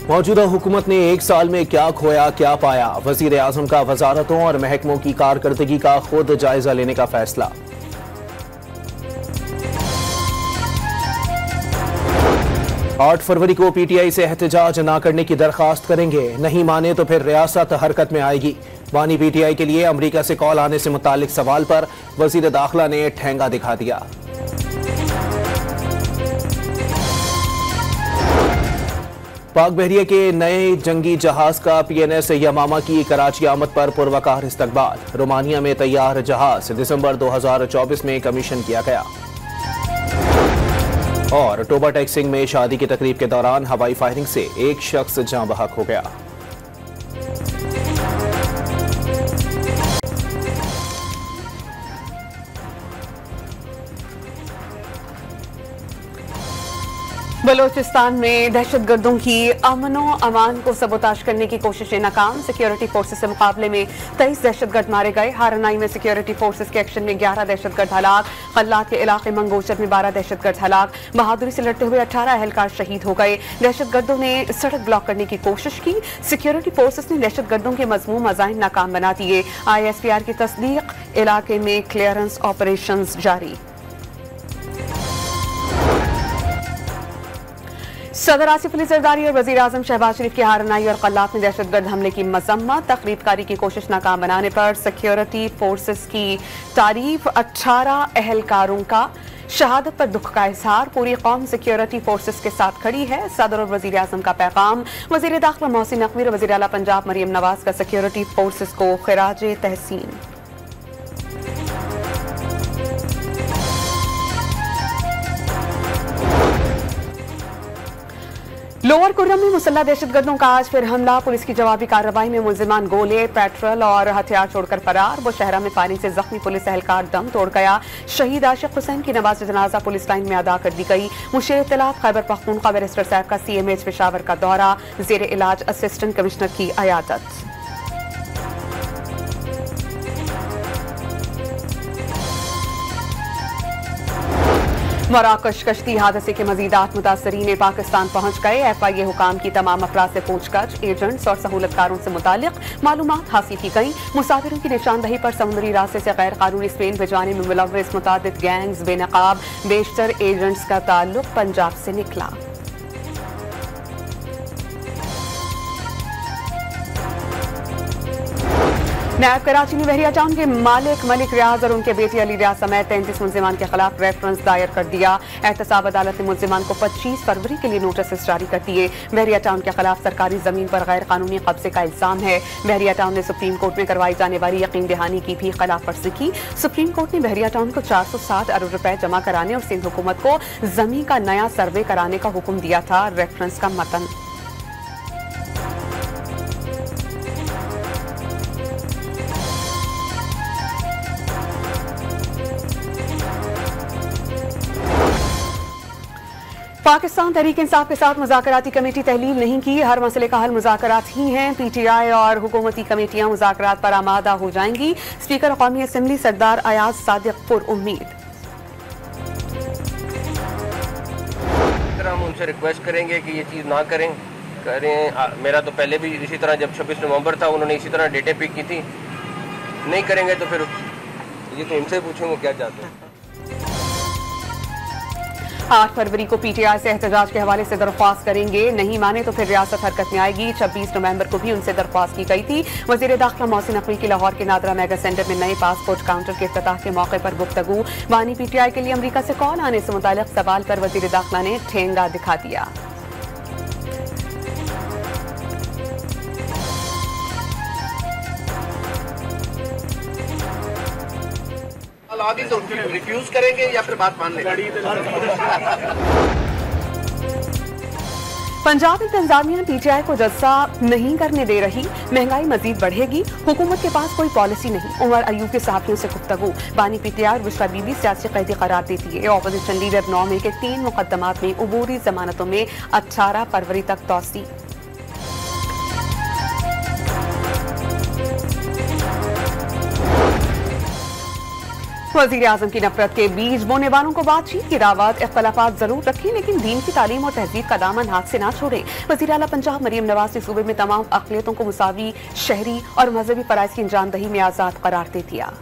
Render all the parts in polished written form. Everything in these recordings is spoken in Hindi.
मौजूदा हुकूमत ने एक साल में क्या खोया क्या पाया, वजीर आजम का वजारतों और महकमों की कारकर्दगी का खुद जायजा लेने का फैसला। 8 फरवरी को पीटीआई से एहतजाज न करने की दरखास्त करेंगे, नहीं माने तो फिर रियासत हरकत में आएगी। बानी पीटीआई के लिए अमरीका से कॉल आने से मुतालिक सवाल पर वजीर दाखिला ने ठेंगा दिखा दिया। पाक बहरिया के नए जंगी जहाज का पीएनएस यमामा की कराची आमद पर पुरवकार इस्तकबाल। रोमानिया में तैयार जहाज दिसंबर 2024 में कमीशन किया गया। और टोबा टेक्सिंग में शादी की तकरीब के दौरान हवाई फायरिंग से एक शख्स जाँ बहक हो गया। बलोचिस्तान में दहशतगर्दों की अमनो अमान को सबोताश करने की कोशिशें नाकाम। सिक्योरिटी फोर्सेस से मुकाबले में 23 दहशतगर्द मारे गए। हारनाई में सिक्योरिटी फोर्सेस के एक्शन में 11 दहशतगर्द हलाक। खल्लात के इलाके मंगोचर में 12 दहशतगर्द हलाक। बहादुरी से लड़ते हुए 18 अहलकार शहीद हो गए। दहशतगर्दों ने सड़क ब्लॉक करने की कोशिश की। सिक्योरिटी फोर्सेस ने दहशतगर्दों के मजमूम अजाइन नाकाम बना दिए। ISPR की तस्दीक, इलाके में क्लियरेंस ऑपरेशन जारी। सदर आसिफ अली जरदारी और वजीर आजम शहबाज शरीफ के हारनाई और कल्लात में दहशतगर्द हमले की मजम्मत। तखरीबकारी की कोशिश नाकाम बनाने पर सिक्योरिटी फोर्सेस की तारीफ। 18 अहलकारों का शहादत पर दुख का इजहार। पूरी कौम सिक्योरिटी फोर्सेस के साथ खड़ी है। सदर और वजीर आजम का पैगाम। वजीर दाखिला मोहसिन नकवी और वजीर आला पंजाब मरियम नवाज का सिक्योरिटी फोर्सेस को खिराज तहसीन। लोअर कुर्रम में मुसल्ला दहशतगर्दों का आज फिर हमला। पुलिस की जवाबी कार्रवाई में मुलजिमान गोले, पेट्रोल और हथियार छोड़कर फरार। वो शहरा में फायरिंग से जख्मी पुलिस एहलकार दम तोड़ गया। शहीद आशिक हुसैन की नमाज जनाजा पुलिस लाइन में अदा कर दी गई। मुशीर इत्तलात खैबर पख्तूनख्वा बैरिस्टर साहब का CMH पेशावर का दौरा। जेर इलाज असिस्टेंट कमिश्नर की अयादत। मराकश कश्ती हादसे के मजीदात मुतासरीन पाकिस्तान पहुंच गए। FIA हुकाम की तमाम अफराद से पूछताछ, एजेंट्स और सहूलतकारों से मुतालिक मालूमात हासिल की गई। मुसाफिरों की निशानदही पर समुद्री रास्ते से गैर कानूनी स्पेन भिजवाने में मुलव्वस मुतादिद गैंग्स बेनकाब। बेशतर एजेंट्स का ताल्लुक पंजाब से निकला। नायब कराची में बहरिया टाउन के मालिक मलिक रियाज और उनके बेटे अली रियाज समेत 33 मुलजिमान के खिलाफ रेफरेंस दायर कर दिया। एहतसाब अदालत ने मुलजिमान को 25 फरवरी के लिए नोटिस जारी कर दिए। बहरिया टाउन के खिलाफ सरकारी जमीन पर गैर कानूनी कब्जे का इल्जाम है। बहरिया टाउन ने सुप्रीम कोर्ट में करवाई जाने वाली यकीन दहानी की भी खिलाफ वर्जी की। सुप्रीम कोर्ट ने बहरिया टाउन को 460 अरब रुपए जमा कराने और सिंध हुकूमत को जमीन का नया सर्वे कराने का हुक्म दिया था। रेफरेंस का मतन। पाकिस्तान तहरीक इंसाफ के साथ मुज़ाकराती कमेटी तहलील नहीं की। हर मसले का हल मुज़ाकरात ही हैं। PTI और हुकूमती कमेटियां मुज़ाकरात पर आमादा हो जाएंगी। स्पीकर कौमी असम्बली सरदार अयाज सादिक पुर उम्मीद। हम उनसे रिक्वेस्ट करेंगे कि ये चीज़ ना करें। मेरा तो पहले भी इसी तरह जब 26 नवंबर था उन्होंने इसी तरह डेटें पिक की थी। नहीं करेंगे तो फिर ये तो उनसे पूछेंगे क्या चाहते हैं। 8 फरवरी को PTI से एहतजाज के हवाले से दरख्वास्त करेंगे, नहीं माने तो फिर रियासत हरकत में आएगी। 26 नवंबर को भी उनसे दरख्वास्त की गई थी। वजीर दाखिला मोहसिन नकवी की लाहौर के नादरा मेगा सेंटर में नए पासपोर्ट काउंटर के इफ्तिताह के मौके पर गुफ्तगू। बानी PTI के लिए अमरीका से कॉल आने से मुतालिक सवाल पर वजीर दाखिला ने ठेंगा दिखा दिया। आदि तो रिफ्यूज करेंगे या फिर बात मान लेंगे। पंजाब में इंतजामिया PTI को जलसा नहीं करने दे रही। महंगाई मजीद बढ़ेगी। हुकूमत के पास कोई पॉलिसी नहीं। उमर अयूब के सहाफियों से गुफ्तगू। बानी PTI और बुशरा बीबी सियासी कैदी करार देती है। ऑपोजिशन लीडर 9 मई के 3 मुकदमात में अबूरी जमानतों में 18 फरवरी तक तौसी। वजीर आजम की नफरत के बीज बोने वालों को बातचीत की दावत। इख्तलाफात जरूर रखें लेकिन दीन की तालीम और तहजीब का दामन हाथ से ना छोड़ें। वजीर आला पंजाब मरियम नवाज ने सूबे में तमाम अक़लियतों को मुसावी शहरी और मजहबी फराइज की अंजामदही में आजाद करार दे दिया।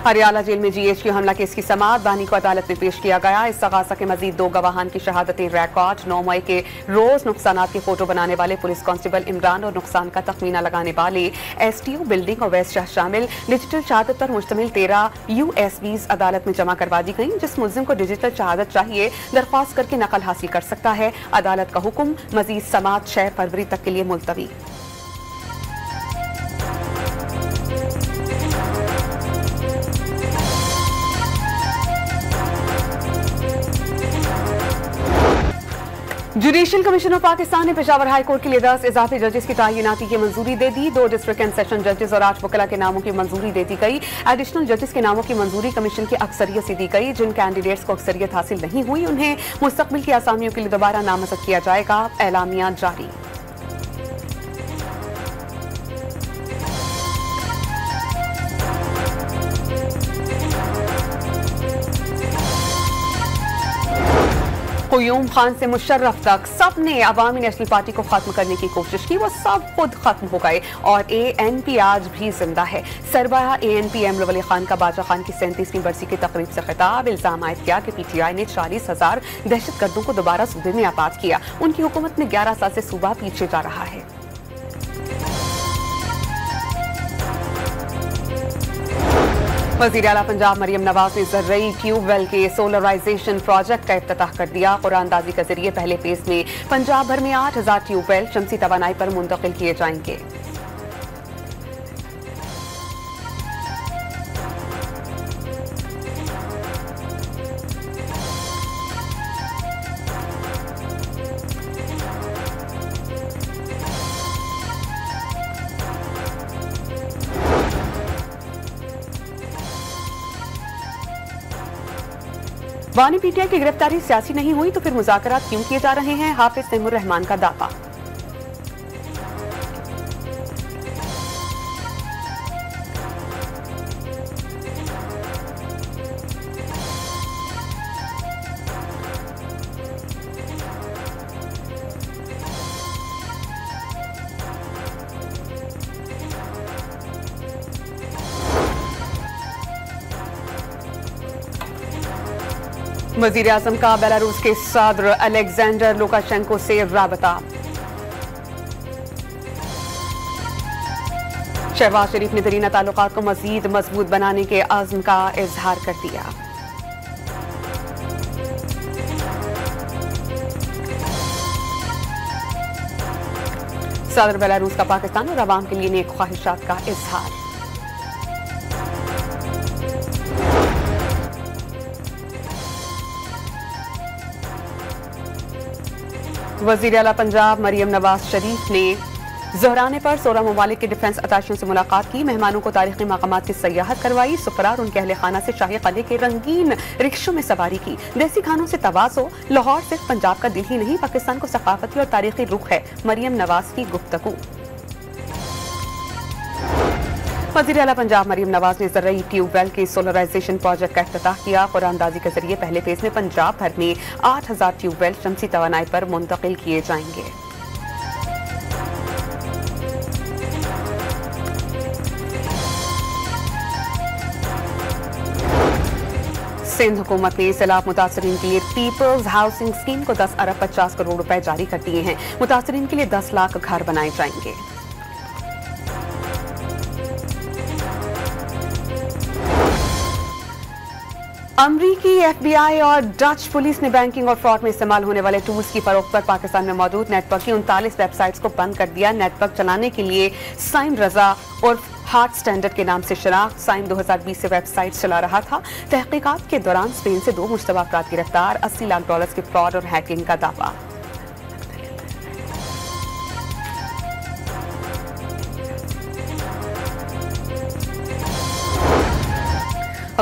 हरियाणा जेल में जीएचक्यू हमला केस की समाअत बानी को अदालत में पेश किया गया। इस तगासा के मजीद 2 गवाहान की शहादतें रिकॉर्ड। 9 मई के रोज नुकसानात के फोटो बनाने वाले पुलिस कांस्टेबल इमरान और नुकसान का तखमीना लगाने वाले एसटीओ बिल्डिंग और वेस्ट शाह शामिल डिजिटल शहादत पर मुश्तमिल 13 यूएसबीज अदालत में जमा करवा दी गई। जिस मुल्जिम को डिजिटल शहादत चाहिए दरख्वास्त करके नकल हासिल कर सकता है। अदालत का हुक्म, मजीद समाअत 6 फरवरी तक के लिए मुलतवी। जुडिशियल कमीशन ऑफ पाकिस्तान ने पेशावर हाई कोर्ट के लिए 10 इजाफी जजेस की तैनाती की मंजूरी दे दी। 2 डिस्ट्रिक्ट एंड सेशन जजेस और 8 वकला के नामों की मंजूरी दे दी गई। एडिशनल जजेस के नामों की मंजूरी कमीशन की अक्सरियत से दी गई। जिन कैंडिडेट्स को अक्सरियत हासिल नहीं हुई उन्हें मुस्तकबिल की आसामियों के लिए दोबारा नामजद किया जाएगा। एलामिया जारी। क़ुयूम खान से मुशर्रफ तक सब ने अवामी नेशनल पार्टी को खत्म करने की कोशिश की। वो सब खुद खत्म हो गए और ANP आज भी जिंदा है। सरबराह ANP एमर वली खान का बाजा खान की 37वीं बरसी की तकरीब से खिताब। इल्जाम आयद किया कि PTI ने 40,000 दहशतगर्दों को दोबारा सूबे में आबाद किया। उनकी हुकूमत में 11 साल से सूबा पीछे जा रहा है। वज़ीर आला पंजाब मरियम नवाज ने ज़र्रई ट्यूबवेल के सोलराइजेशन प्रोजेक्ट का इफ्तिताह कर दिया। कुरानदाजी के जरिए पहले फेज में पंजाब भर में 8,000 ट्यूबवेल शमसी तवानाई पर मुंतकिल किए जाएंगे। वानी PTI की गिरफ्तारी सियासी नहीं हुई तो फिर मुज़ाकरात क्यों किए जा रहे हैं? हाफिज तैमूर रहमान का दावा। वज़ीर आज़म का बेलारूस के सदर अलेक्जेंडर लुकाशेंको से राबता। शहबाज शरीफ ने दरीना ताल्लुकात को मजीद मजबूत बनाने के आज़म का इजहार कर दिया। सदर बेलारूस का पाकिस्तान और अवाम के लिए नेक ख्वाहिशात का इजहार। वज़ीर आला पंजाब मरियम नवाज शरीफ ने ज़हराने पर 16 ममालिक के डिफेंस अताशियों से मुलाकात की। मेहमानों को तारीखी मकामात की सयाहत करवाई। सुफरा और उनके अहले खाना से शाही किले के रंगीन रिक्शों में सवारी की। देसी खानों से तवाज़ो। लाहौर सिर्फ पंजाब का दिल ही नहीं पाकिस्तान को सकाफती और तारीखी रुख है। मरियम नवाज की गुफ्तगू। वज़ीर आला पंजाब मरियम नवाज ने ज़र्रई ट्यूबवेल के सोलराइजेशन प्रोजेक्ट का इफ्तिताह किया। कुरानदाजी के जरिए पहले फेज में पंजाब भर में 8,000 ट्यूबवेल शमसी तवानाई पर मुंतकिल किए जाएंगे। सिंध हुकूमत ने सैलाब मुतासरीन के लिए पीपल्स हाउसिंग स्कीम को 10 अरब 50 करोड़ रुपए जारी कर दिए हैं। मुतासरीन के लिए 10 लाख घर बनाए जाएंगे। अमरीकी FBI और डच पुलिस ने बैंकिंग और फ्रॉड में इस्तेमाल होने वाले टूल्स की फरोख्त पर पाकिस्तान में मौजूद नेटवर्क की 39 वेबसाइट्स को बंद कर दिया। नेटवर्क चलाने के लिए साइम रजा और हार्ट स्टैंडर्ड के नाम से शनाख्त। साइम 2020 से वेबसाइट चला रहा था। तहकीकात के दौरान स्पेन से 2 मुश्तबा अफराद गिरफ्तार। $80 लाख के फ्रॉड और हैकिंग का दावा।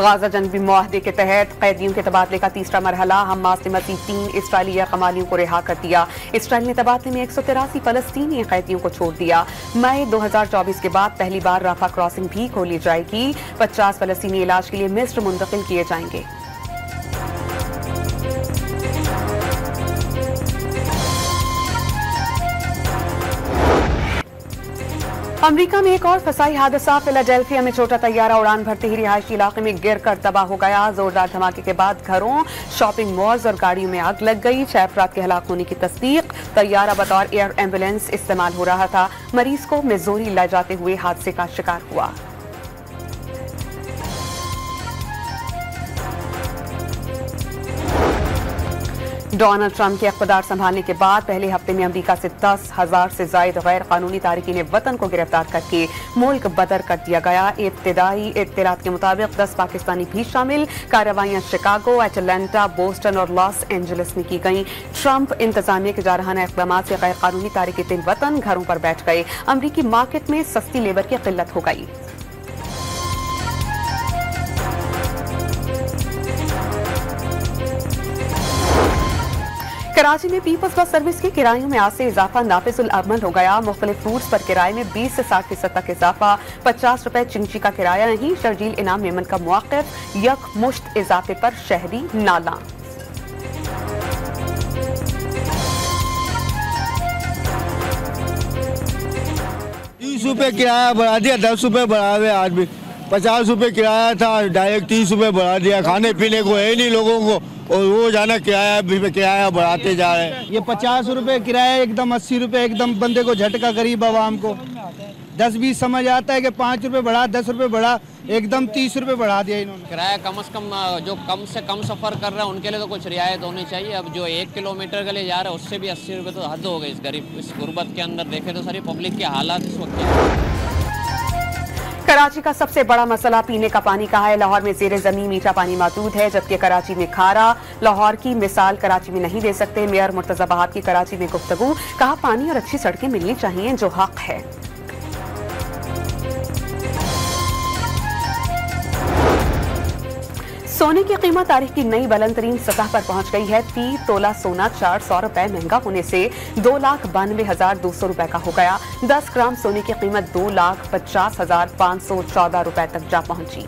गाजा जंगी मुआहदे के तहत कैदियों के तबादले का तीसरा मरहला। हमास ने मज़ीद 3 इस्राएली कमालियों को रिहा कर दिया। इसराइल ने तबादले में 183 फलस्तीनी कैदियों को छोड़ दिया। मई 2024 के बाद पहली बार राफा क्रॉसिंग भी खोली जाएगी। 50 फलस्तीनी इलाज के लिए मिस्र मुंतकिल किए जाएंगे। अमेरिका में एक और फसाई हादसा। फिलाडेल्फिया में छोटा तैयारा उड़ान भरते ही रिहायशी इलाके में गिरकर तबाह हो गया। जोरदार धमाके के बाद घरों, शॉपिंग मॉल्स और गाड़ियों में आग लग गई। 6 अफराद के हलाक होने की तस्दीक। तैयारा बतौर एयर एम्बुलेंस इस्तेमाल हो रहा था। मरीज को मिजोरी ले जाते हुए हादसे का शिकार हुआ। डोनाल्ड ट्रंप के इक़्तिदार संभालने के बाद पहले हफ्ते में अमेरिका से 10,000 से ज्याद गैर कानूनी तारकीन वतन को गिरफ्तार करके मुल्क बदर कर दिया गया। इब्तिदाई इत्तलात के मुताबिक 10 पाकिस्तानी भी शामिल। कार्रवाइयां शिकागो, एटलांटा, बोस्टन और लॉस एंजलिस में की गई। ट्रंप इंतजामिया के जारहाना इक़दामात से गैर कानूनी तारकीन वतन घरों पर बैठ गए। अमरीकी मार्केट में सस्ती लेबर की किल्लत हो गई। कराची में पीपल्स बस सर्विस के किरायों में आज से इजाफा नाफिजुल अमल हो गया। मुख्तलिफ रूट्स पर किराए में 20 से 60% तक इजाफा। 50 रुपए चिंची का किराया नहीं। शर्जील इनाम मेमन का मौक़िफ़। यकमुश्त इजाफे पर शहरी नाला। 30 रुपए किराया बढ़ा दिया, 10 रुपए बढ़ा हुए। आज भी 50 रुपए किराया था, डायरेक्ट 30 रुपए बढ़ा दिया। खाने पीने को है नहीं लोगों को और रोज आना किराया बढ़ाते जा रहे हैं। ये 50 रुपए किराया एकदम 80 रुपए एकदम बंदे को झटका गरीब आवाम को। 10-20 समझ आता है कि 5 रुपए बढ़ा, 10 रुपए बढ़ा, एकदम 30 रुपए बढ़ा दिया इन्होंने। किराया कम से कम जो कम से कम सफ़र कर रहे हैं उनके लिए तो कुछ रियायत होनी चाहिए। अब जो 1 किलोमीटर के लिए जा रहे हैं उससे भी 80 रुपए तो हद हो गई इस गरीब इस गुर्बत के अंदर। देखे तो सारी पब्लिक के हालात इस वक्त। कराची का सबसे बड़ा मसला पीने का पानी का है। लाहौर में ज़ेरे ज़मीन मीठा पानी मौजूद है जबकि कराची में खारा। लाहौर की मिसाल कराची में नहीं दे सकते। मेयर मुर्तज़ा बहार की कराची में गुफ्तगू। कहा पानी और अच्छी सड़कें मिलनी चाहिए जो हक है। सोने की कीमत तारीख की नई बुलंद तरीन सतह पर पहुंच गई है। 3 तोला सोना 400 रुपए महंगा होने से 2,92,200 रुपए का हो गया। 10 ग्राम सोने की कीमत 2,50,514 रुपए तक जा पहुंची।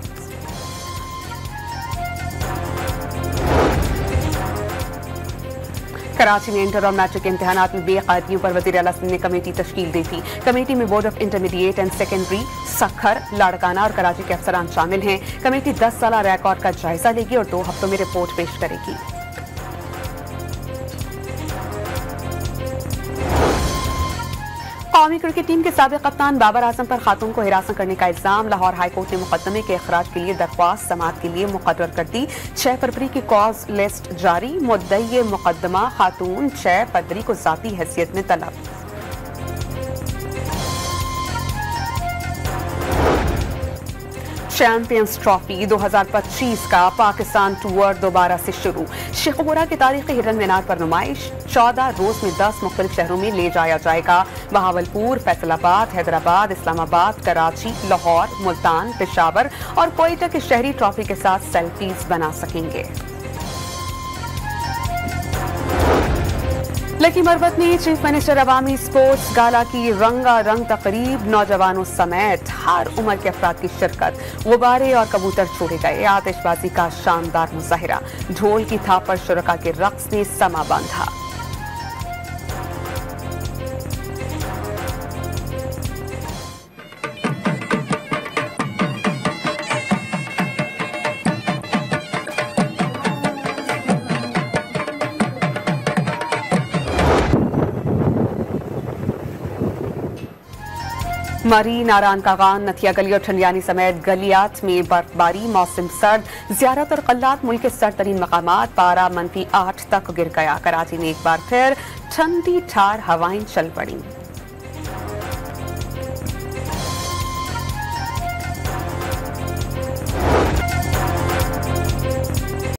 कराची में इंटर और मैट्रिक इम्तिहानात में बेकायदियों पर वज़ीर आला ने कमेटी तश्कील दी थी। कमेटी में board of intermediate and secondary, Sukkur, Larkana और कराची के अफसरान शामिल हैं। कमेटी 10 साल रिकॉर्ड का जायजा लेगी और 2 हफ्तों में रिपोर्ट पेश करेगी। कौमी क्रिकेट टीम के साबिक कप्तान बाबर आजम पर खातून को हिरासत करने का इल्जाम। लाहौर हाई कोर्ट ने मुकदमे के अखराज के लिए दरख्वास्त समाअत के लिए मुकर्रर कर दी। 6 फरवरी की कॉज लिस्ट जारी। मुद्दई मुकदमा खातून 6 फरवरी को जाती हैसियत में तलब। चैंपियंस ट्रॉफी 2025 का पाकिस्तान टूर दोबारा से शुरू। शेखपुरा के तारीखी हिरन मीनार पर नुमाइश। 14 रोज में 10 मुख्तलिफ शहरों में ले जाया जाएगा। बहावलपुर, फैसलाबाद, हैदराबाद, इस्लामाबाद, कराची, लाहौर, मुल्तान, पेशावर और कोयटा के शहरी ट्रॉफी के साथ सेल्फीज बना सकेंगे। लकी मरवत में चीफ मिनिस्टर अवामी स्पोर्ट्स गाला की रंगारंग तकरीब। नौजवानों समेत हर उम्र के अफराद की शिरकत। गुब्बारे और कबूतर छोड़े गए। आतिशबाजी का शानदार मुजाहिरा। ढोल की थाप पर शुरका के रक्स ने समा बांधा। मरी, नारायण कागान, नथिया गली और ठंडियानी समेत गलियात में बर्फबारी। मौसम सर्द। ज़ियारत और कल्लात मुल्क के सर्दतरीन मकामात। पारा -8 तक गिर गया। कराची में एक बार फिर ठंडी ठार हवाएं चल पड़ी।